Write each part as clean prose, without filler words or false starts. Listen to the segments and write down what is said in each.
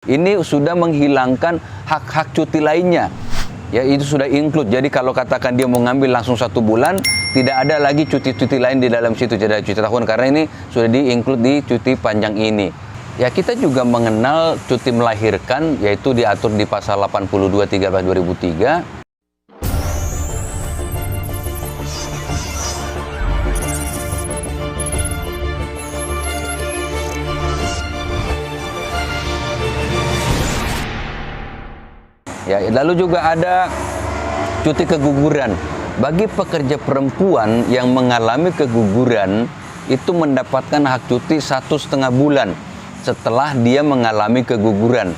Ini sudah menghilangkan hak-hak cuti lainnya. Ya, itu sudah include. Jadi kalau katakan dia mau ngambil langsung 1 bulan, tidak ada lagi cuti-cuti lain di dalam situ, tidak ada cuti tahun, karena ini sudah di-include di cuti panjang ini. Ya, kita juga mengenal cuti melahirkan, yaitu diatur di pasal 82/13 2003. Ya, lalu juga ada cuti keguguran. Bagi pekerja perempuan yang mengalami keguguran, itu mendapatkan hak cuti 1,5 bulan setelah dia mengalami keguguran.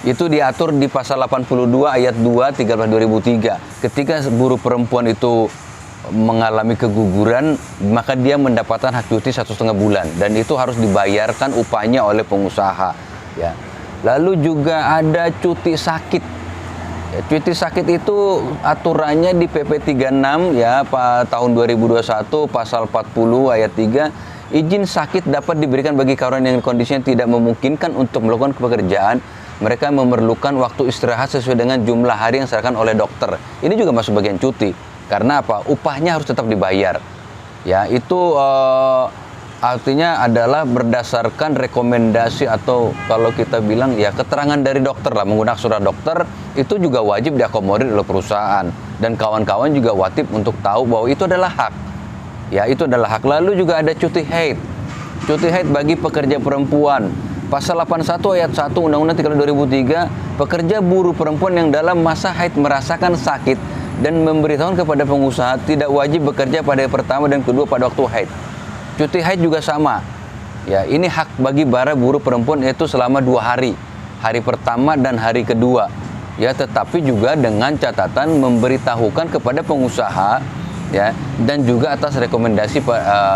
Itu diatur di pasal 82 ayat 2 13/2003. Ketika buruh perempuan itu mengalami keguguran, maka dia mendapatkan hak cuti 1,5 bulan, dan itu harus dibayarkan upahnya oleh pengusaha. Ya. Lalu juga ada cuti sakit. Ya, cuti sakit itu aturannya di PP 36 ya tahun 2021 pasal 40 ayat 3. Izin sakit dapat diberikan bagi karyawan yang kondisinya tidak memungkinkan untuk melakukan pekerjaan. Mereka memerlukan waktu istirahat sesuai dengan jumlah hari yang diserahkan oleh dokter. Ini juga masuk bagian cuti. Karena apa? Upahnya harus tetap dibayar. Ya, itu artinya adalah berdasarkan rekomendasi atau kalau kita bilang ya keterangan dari dokter lah, menggunakan surat dokter, itu juga wajib diakomodir oleh perusahaan, dan kawan-kawan juga wajib untuk tahu bahwa itu adalah hak. Ya, itu adalah hak. Lalu juga ada cuti haid. Cuti haid bagi pekerja perempuan. Pasal 81 ayat 1 Undang-Undang 3 2003, pekerja buruh perempuan yang dalam masa haid merasakan sakit dan memberitahukan kepada pengusaha tidak wajib bekerja pada hari pertama dan kedua pada waktu haid. Cuti haid juga sama. Ya, ini hak bagi para buruh perempuan, yaitu selama 2 hari. Hari pertama dan hari kedua. Ya, tetapi juga dengan catatan memberitahukan kepada pengusaha ya, dan juga atas rekomendasi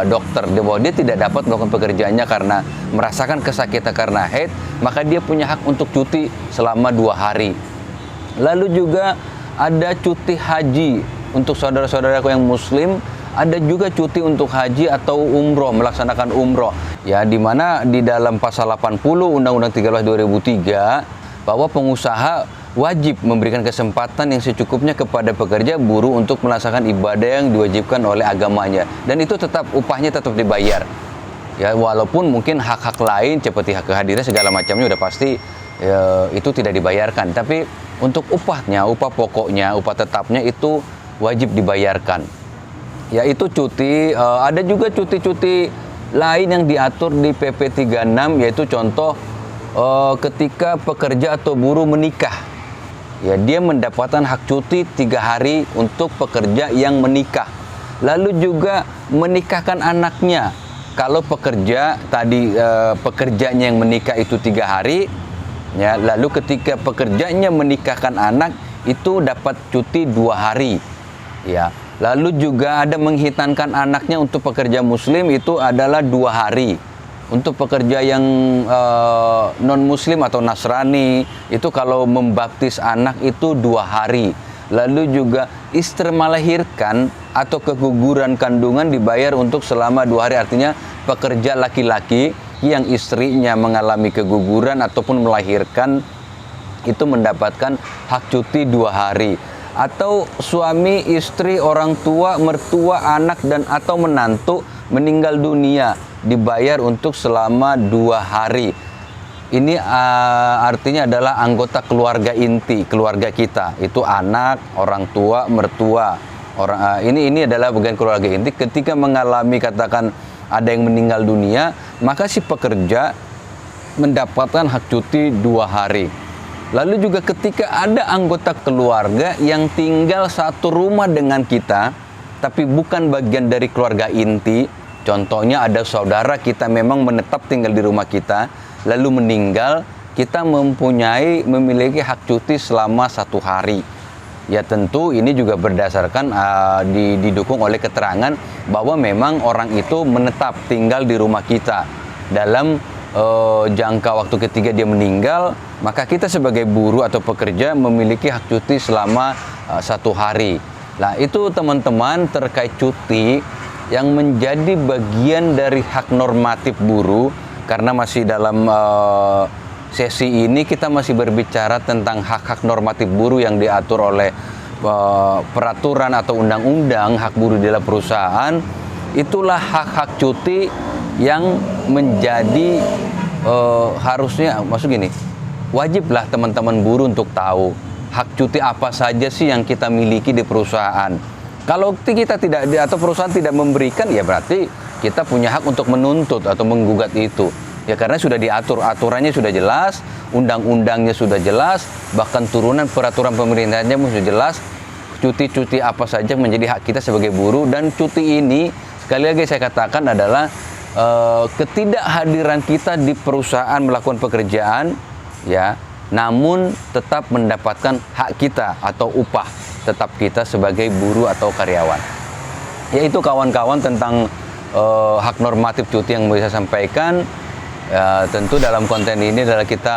dokter bahwa dia tidak dapat melakukan pekerjaannya karena merasakan kesakitan karena haid, maka dia punya hak untuk cuti selama 2 hari. Lalu juga ada cuti haji untuk saudara-saudaraku yang muslim. Ada juga cuti untuk haji atau umroh, melaksanakan umroh. Ya, di mana di dalam pasal 80 Undang-Undang 13 2003 bahwa pengusaha wajib memberikan kesempatan yang secukupnya kepada pekerja buruh untuk melaksanakan ibadah yang diwajibkan oleh agamanya, dan itu tetap upahnya tetap dibayar. Ya, walaupun mungkin hak-hak lain seperti hak kehadiran segala macamnya udah pasti itu tidak dibayarkan, tapi untuk upahnya, upah pokoknya, upah tetapnya itu wajib dibayarkan. Ya, itu cuti. Ada juga cuti-cuti lain yang diatur di PP 36, yaitu contoh ketika pekerja atau buruh menikah. Ya, dia mendapatkan hak cuti 3 hari untuk pekerja yang menikah. Lalu juga menikahkan anaknya. Kalau pekerja tadi pekerjanya yang menikah itu 3 hari, ya, lalu ketika pekerjanya menikahkan anak itu dapat cuti 2 hari. Ya. Lalu juga ada menghitankan anaknya untuk pekerja muslim, itu adalah 2 hari. Untuk pekerja yang non-muslim atau Nasrani, itu kalau membaptis anak itu 2 hari. Lalu juga istri melahirkan atau keguguran kandungan dibayar untuk selama 2 hari. Artinya pekerja laki-laki yang istrinya mengalami keguguran ataupun melahirkan itu mendapatkan hak cuti 2 hari. Atau suami, istri, orang tua, mertua, anak dan atau menantu meninggal dunia dibayar untuk selama 2 hari. Ini artinya adalah anggota keluarga inti, keluarga kita. Itu anak, orang tua, mertua. Ini adalah bagian keluarga inti. Ketika mengalami katakan ada yang meninggal dunia, maka si pekerja mendapatkan hak cuti 2 hari. Lalu juga ketika ada anggota keluarga yang tinggal satu rumah dengan kita, tapi bukan bagian dari keluarga inti, contohnya ada saudara kita memang menetap tinggal di rumah kita, lalu meninggal, kita memiliki hak cuti selama 1 hari. Ya, tentu ini juga berdasarkan didukung oleh keterangan bahwa memang orang itu menetap tinggal di rumah kita dalam jangka waktu ketika dia meninggal, maka kita sebagai buruh atau pekerja memiliki hak cuti selama 1 hari. Nah, itu teman-teman terkait cuti yang menjadi bagian dari hak normatif buruh, karena masih dalam sesi ini kita masih berbicara tentang hak-hak normatif buruh yang diatur oleh peraturan atau undang-undang hak buruh di dalam perusahaan. Itulah hak-hak cuti yang menjadi harusnya, maksud gini, wajiblah teman-teman buruh untuk tahu hak cuti apa saja sih yang kita miliki di perusahaan. Kalau kita tidak, atau perusahaan tidak memberikan, ya berarti kita punya hak untuk menuntut atau menggugat itu. Ya karena sudah diatur, aturannya sudah jelas, undang-undangnya sudah jelas, bahkan turunan peraturan pemerintahnya pun sudah jelas. Cuti-cuti apa saja menjadi hak kita sebagai buruh, dan cuti ini sekali lagi saya katakan adalah ketidakhadiran kita di perusahaan melakukan pekerjaan, ya, namun tetap mendapatkan hak kita atau upah tetap kita sebagai buruh atau karyawan. Yaitu kawan-kawan tentang hak normatif cuti yang bisa sampaikan. Tentu dalam konten ini adalah kita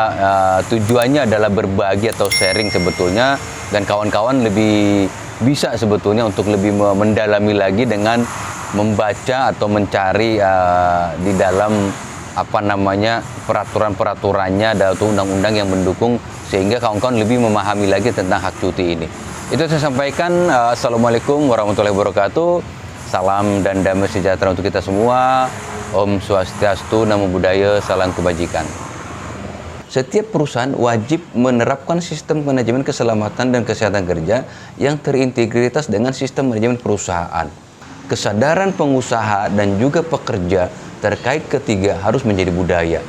tujuannya adalah berbagi atau sharing sebetulnya, dan kawan-kawan lebih bisa sebetulnya untuk lebih mendalami lagi dengan membaca atau mencari di dalam peraturan-peraturannya atau undang-undang yang mendukung, sehingga kawan-kawan lebih memahami lagi tentang hak cuti ini. Itu saya sampaikan. Assalamualaikum warahmatullahi wabarakatuh. Salam dan damai sejahtera untuk kita semua. Om Swastiastu, Namo Buddhaya, salam kebajikan. Setiap perusahaan wajib menerapkan sistem manajemen keselamatan dan kesehatan kerja yang terintegritas dengan sistem manajemen perusahaan. Kesadaran pengusaha dan juga pekerja terkait ketiga harus menjadi budaya.